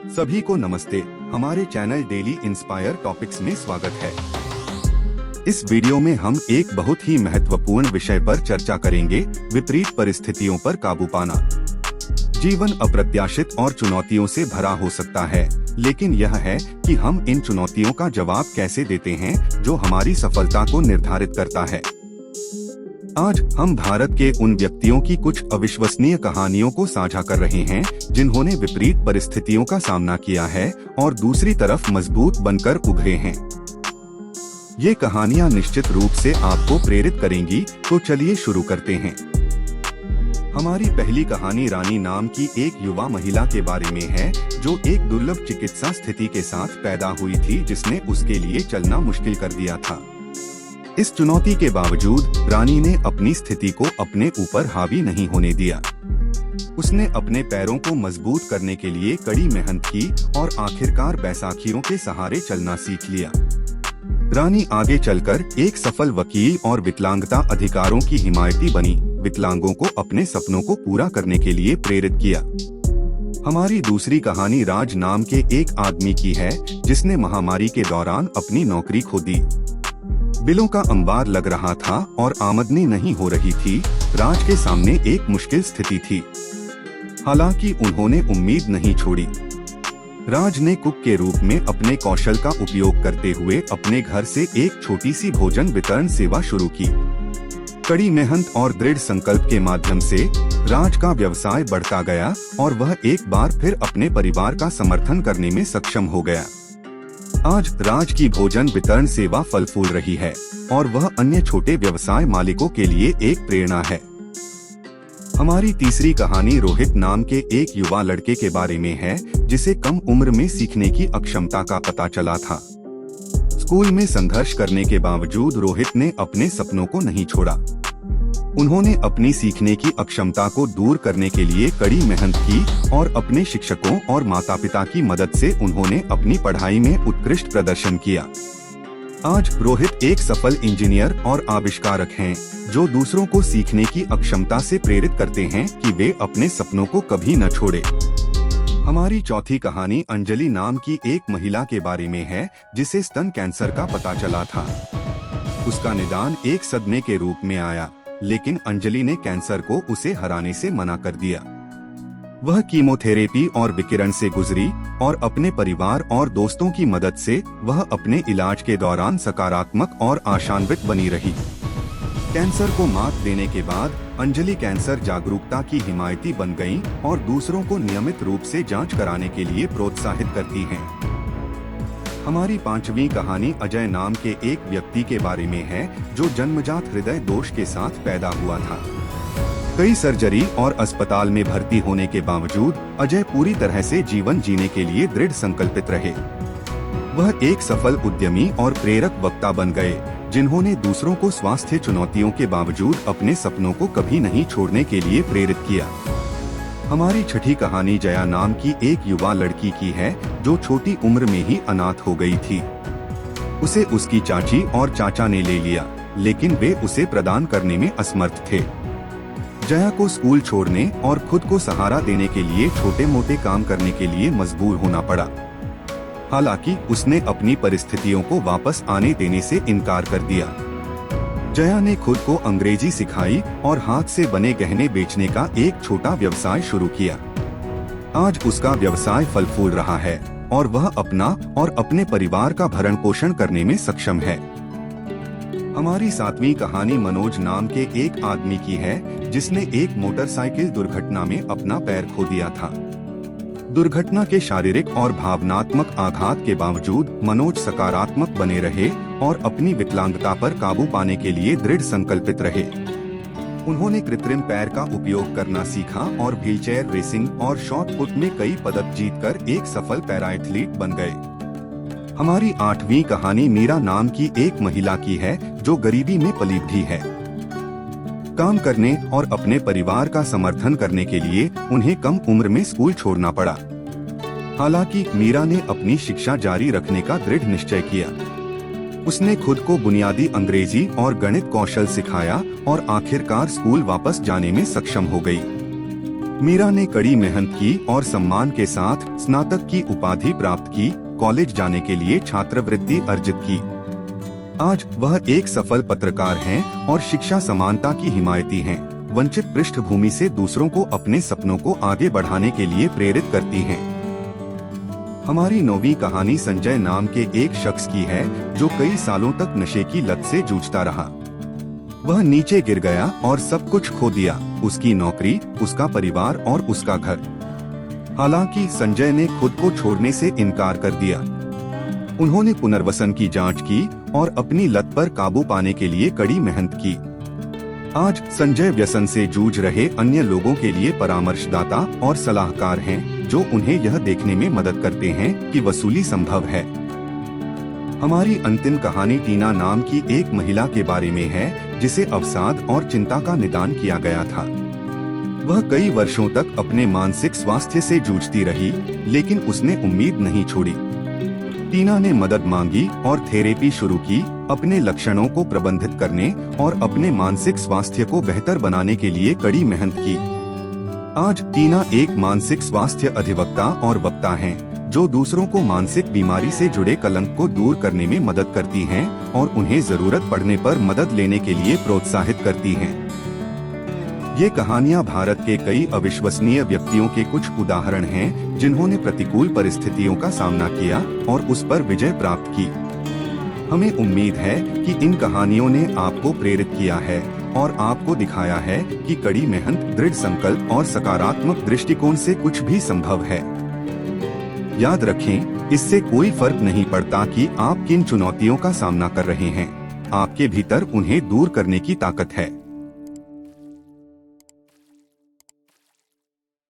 सभी को नमस्ते। हमारे चैनल डेली इंस्पायर टॉपिक्स में स्वागत है। इस वीडियो में हम एक बहुत ही महत्वपूर्ण विषय पर चर्चा करेंगे, विपरीत परिस्थितियों पर काबू पाना। जीवन अप्रत्याशित और चुनौतियों से भरा हो सकता है, लेकिन यह है कि हम इन चुनौतियों का जवाब कैसे देते हैं जो हमारी सफलता को निर्धारित करता है। आज हम भारत के उन व्यक्तियों की कुछ अविश्वसनीय कहानियों को साझा कर रहे हैं जिन्होंने विपरीत परिस्थितियों का सामना किया है और दूसरी तरफ मजबूत बनकर उभरे हैं। ये कहानियां निश्चित रूप से आपको प्रेरित करेंगी, तो चलिए शुरू करते हैं। हमारी पहली कहानी रानी नाम की एक युवा महिला के बारे में है जो एक दुर्लभ चिकित्सा स्थिति के साथ पैदा हुई थी जिसने उसके लिए चलना मुश्किल कर दिया था। इस चुनौती के बावजूद रानी ने अपनी स्थिति को अपने ऊपर हावी नहीं होने दिया। उसने अपने पैरों को मजबूत करने के लिए कड़ी मेहनत की और आखिरकार बैसाखियों के सहारे चलना सीख लिया। रानी आगे चलकर एक सफल वकील और विकलांगता अधिकारों की हिमायती बनी, विकलांगों को अपने सपनों को पूरा करने के लिए प्रेरित किया। हमारी दूसरी कहानी राज नाम के एक आदमी की है जिसने महामारी के दौरान अपनी नौकरी खो दी। बिलों का अंबार लग रहा था और आमदनी नहीं हो रही थी। राज के सामने एक मुश्किल स्थिति थी, हालांकि उन्होंने उम्मीद नहीं छोड़ी। राज ने कुक के रूप में अपने कौशल का उपयोग करते हुए अपने घर से एक छोटी सी भोजन वितरण सेवा शुरू की। कड़ी मेहनत और दृढ़ संकल्प के माध्यम से राज का व्यवसाय बढ़ता गया और वह एक बार फिर अपने परिवार का समर्थन करने में सक्षम हो गया। आज राज की भोजन वितरण सेवा फल फूल रही है और वह अन्य छोटे व्यवसाय मालिकों के लिए एक प्रेरणा है। हमारी तीसरी कहानी रोहित नाम के एक युवा लड़के के बारे में है जिसे कम उम्र में सीखने की अक्षमता का पता चला था। स्कूल में संघर्ष करने के बावजूद रोहित ने अपने सपनों को नहीं छोड़ा। उन्होंने अपनी सीखने की अक्षमता को दूर करने के लिए कड़ी मेहनत की और अपने शिक्षकों और माता पिता की मदद से उन्होंने अपनी पढ़ाई में उत्कृष्ट प्रदर्शन किया। आज रोहित एक सफल इंजीनियर और आविष्कारक हैं जो दूसरों को सीखने की अक्षमता से प्रेरित करते हैं कि वे अपने सपनों को कभी न छोड़े। हमारी चौथी कहानी अंजलि नाम की एक महिला के बारे में है जिसे स्तन कैंसर का पता चला था। उसका निदान एक सदमे के रूप में आया, लेकिन अंजलि ने कैंसर को उसे हराने से मना कर दिया। वह कीमोथेरेपी और विकिरण से गुजरी और अपने परिवार और दोस्तों की मदद से वह अपने इलाज के दौरान सकारात्मक और आशान्वित बनी रही। कैंसर को मात देने के बाद अंजलि कैंसर जागरूकता की हिमायती बन गईं और दूसरों को नियमित रूप से जांच कराने के लिए प्रोत्साहित करती हैं। हमारी पांचवी कहानी अजय नाम के एक व्यक्ति के बारे में है जो जन्मजात हृदय दोष के साथ पैदा हुआ था। कई सर्जरी और अस्पताल में भर्ती होने के बावजूद अजय पूरी तरह से जीवन जीने के लिए दृढ़ संकल्पित रहे। वह एक सफल उद्यमी और प्रेरक वक्ता बन गए जिन्होंने दूसरों को स्वास्थ्य चुनौतियों के बावजूद अपने सपनों को कभी नहीं छोड़ने के लिए प्रेरित किया। हमारी छठी कहानी जया नाम की एक युवा लड़की की है जो छोटी उम्र में ही अनाथ हो गई थी। उसे उसकी चाची और चाचा ने ले लिया, लेकिन वे उसे प्रदान करने में असमर्थ थे। जया को स्कूल छोड़ने और खुद को सहारा देने के लिए छोटे मोटे काम करने के लिए मजबूर होना पड़ा। हालांकि उसने अपनी परिस्थितियों को वापस आने देने से इनकार कर दिया। जया ने खुद को अंग्रेजी सिखाई और हाथ से बने गहने बेचने का एक छोटा व्यवसाय शुरू किया। आज उसका व्यवसाय फल फूल रहा है और वह अपना और अपने परिवार का भरण पोषण करने में सक्षम है। हमारी सातवीं कहानी मनोज नाम के एक आदमी की है जिसने एक मोटरसाइकिल दुर्घटना में अपना पैर खो दिया था। दुर्घटना के शारीरिक और भावनात्मक आघात के बावजूद मनोज सकारात्मक बने रहे और अपनी विकलांगता पर काबू पाने के लिए दृढ़ संकल्पित रहे। उन्होंने कृत्रिम पैर का उपयोग करना सीखा और व्हीलचेयर रेसिंग और शॉट पुट में कई पदक जीतकर एक सफल पैरा एथलीट बन गए। हमारी आठवीं कहानी मीरा नाम की एक महिला की है जो गरीबी में पली बढ़ी है। काम करने और अपने परिवार का समर्थन करने के लिए उन्हें कम उम्र में स्कूल छोड़ना पड़ा। हालांकि मीरा ने अपनी शिक्षा जारी रखने का दृढ़ निश्चय किया। उसने खुद को बुनियादी अंग्रेजी और गणित कौशल सिखाया और आखिरकार स्कूल वापस जाने में सक्षम हो गई। मीरा ने कड़ी मेहनत की और सम्मान के साथ स्नातक की उपाधि प्राप्त की, कॉलेज जाने के लिए छात्रवृत्ति अर्जित की। आज वह एक सफल पत्रकार हैं और शिक्षा समानता की हिमायती हैं। वंचित पृष्ठभूमि से दूसरों को अपने सपनों को आगे बढ़ाने के लिए प्रेरित करती हैं। हमारी 9वीं कहानी संजय नाम के एक शख्स की है जो कई सालों तक नशे की लत से जूझता रहा। वह नीचे गिर गया और सब कुछ खो दिया, उसकी नौकरी, उसका परिवार और उसका घर। हालांकि संजय ने खुद को छोड़ने से इनकार कर दिया। उन्होंने पुनर्वसन की जांच की और अपनी लत पर काबू पाने के लिए कड़ी मेहनत की। आज संजय व्यसन से जूझ रहे अन्य लोगों के लिए परामर्शदाता और सलाहकार हैं, जो उन्हें यह देखने में मदद करते हैं कि वसूली संभव है। हमारी अंतिम कहानी टीना नाम की एक महिला के बारे में है, जिसे अवसाद और चिंता का निदान किया गया था। वह कई वर्षों तक अपने मानसिक स्वास्थ्य से जूझती रही, लेकिन उसने उम्मीद नहीं छोड़ी। टीना ने मदद मांगी और थेरेपी शुरू की, अपने लक्षणों को प्रबंधित करने और अपने मानसिक स्वास्थ्य को बेहतर बनाने के लिए कड़ी मेहनत की। आज टीना एक मानसिक स्वास्थ्य अधिवक्ता और वक्ता हैं, जो दूसरों को मानसिक बीमारी से जुड़े कलंक को दूर करने में मदद करती हैं और उन्हें जरूरत पड़ने पर मदद लेने के लिए प्रोत्साहित करती हैं। ये कहानियाँ भारत के कई अविश्वसनीय व्यक्तियों के कुछ उदाहरण हैं, जिन्होंने प्रतिकूल परिस्थितियों का सामना किया और उस पर विजय प्राप्त की। हमें उम्मीद है कि इन कहानियों ने आपको प्रेरित किया है और आपको दिखाया है कि कड़ी मेहनत, दृढ़ संकल्प और सकारात्मक दृष्टिकोण से कुछ भी संभव है। याद रखें, इससे कोई फर्क नहीं पड़ता कि आप किन चुनौतियों का सामना कर रहे हैं, आपके भीतर उन्हें दूर करने की ताकत है।